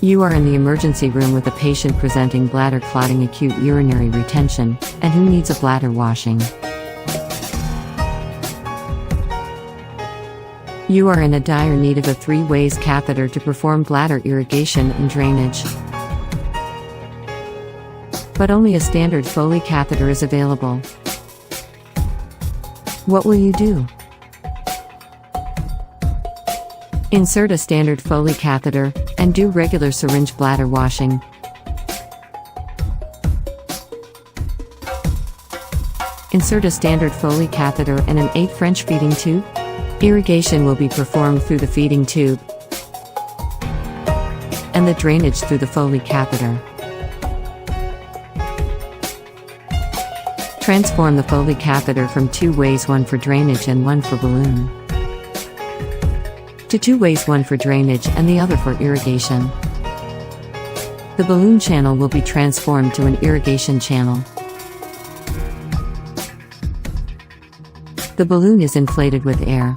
You are in the emergency room with a patient presenting bladder clotting, acute urinary retention, and who needs a bladder washing. You are in a dire need of a 3-way catheter to perform bladder irrigation and drainage. But only a standard Foley-catheter is available. What will you do? Insert a standard Foley-catheter, and do regular syringe bladder washing. Insert a standard Foley-catheter and an 8 French feeding tube. Irrigation will be performed through the feeding tube, and the drainage through the Foley-catheter. Transform the Foley-catheter from 2 ways, 1 for drainage and 1 for balloon, to 2 ways, 1 for drainage and the other for irrigation. The balloon channel will be transformed to an irrigation channel. The balloon is inflated with air.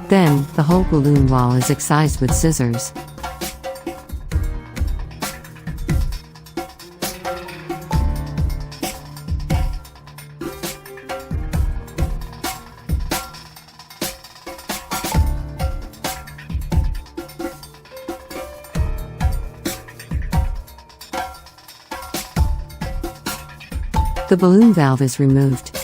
Then, the whole balloon wall is excised with scissors. The balloon valve is removed.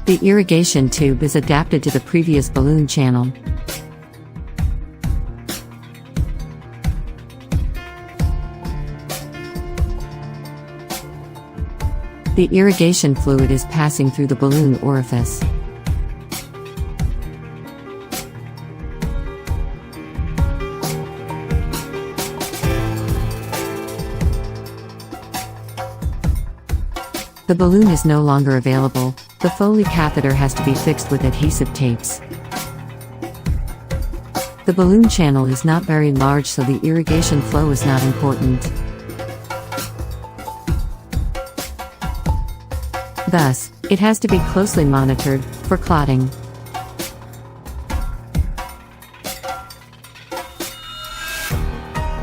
The irrigation tube is adapted to the previous balloon channel. The irrigation fluid is passing through the balloon orifice. The balloon is no longer available. The Foley-catheter has to be fixed with adhesive tapes. The balloon channel is not very large, so the irrigation flow is not important. Thus, it has to be closely monitored for clotting.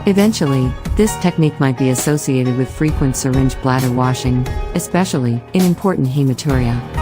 Eventually, this technique might be associated with frequent syringe bladder washing, especially in important hematuria.